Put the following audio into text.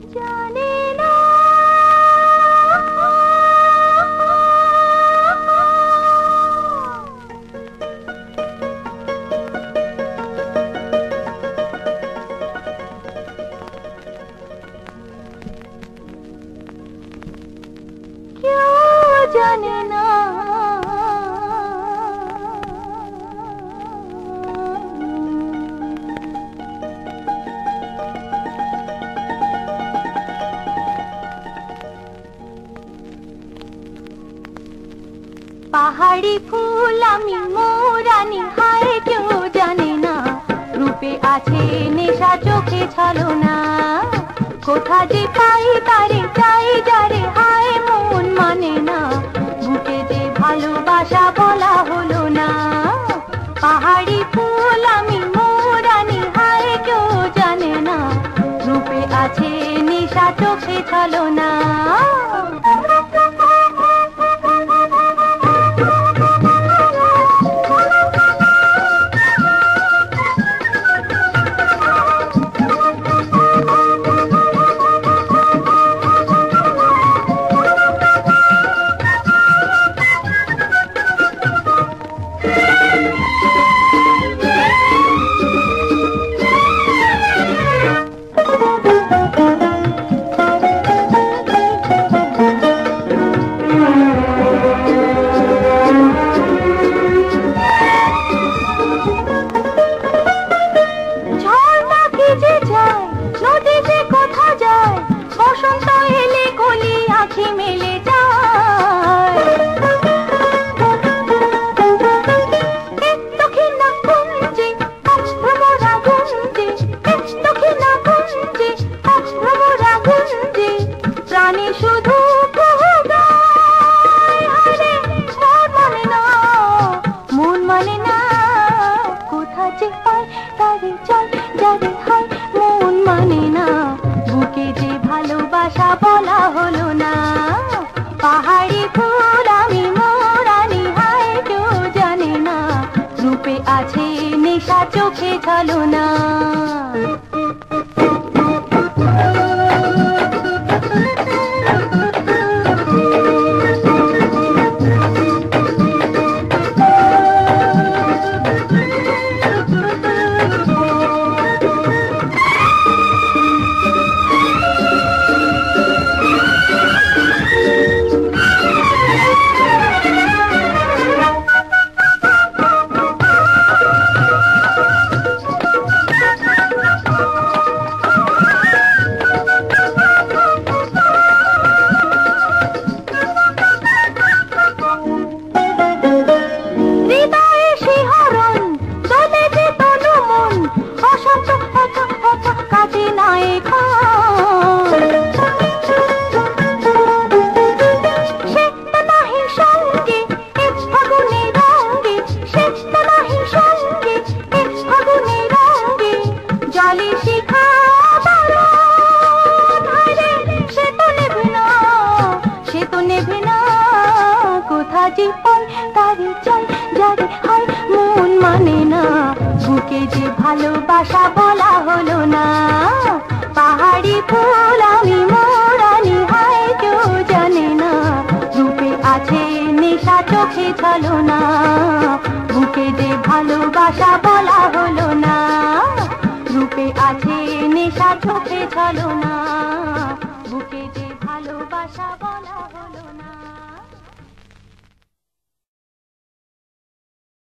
জানে না কেউ জানে না পাহাড়ি ফুল আমি মোরানি হায় কেউ জানে না রূপে আছে নেশা চোখে ছলনা কোথা যে পাই তারে চাই যারে হায় মন মানে না বুকে যে ভালোবাসা বলা হলো না পাহাড়ি ফুল আমি মোরানি হায় কেউ জানে না রূপে আছে নেশা চোখে ছলনা বসন্ত এলে কলি আঁখি মেলে যায় দক্ষিণা কুঞ্জে ভ্রমরা গুঞ্জে দক্ষিণা কুঞ্জে ভ্রমরা গুঞ্জে প্রাণী শুধু মন মানে না কোথা যে পায় তারে চল যারে হয় মন মানে না বুকে যে ভালোবাসা বলা হলো না পাহাড়ি ফুল আমি মোরানি হায় কেউ জানে না রূপে আছে নেশা চোখে ছলনা মন মানে না বুকে যে ভালোবাসা বলা হলো না পাহাড়ি ফুল আমি মোরানি হায় কেউ জানে না রূপে আছে নেশা চোখে ছলনা বুকে যে ভালোবাসা বলা হলো না রূপে আছে নেশা চোখে ছলনা বুকে যে ভালোবাসা বলা হলো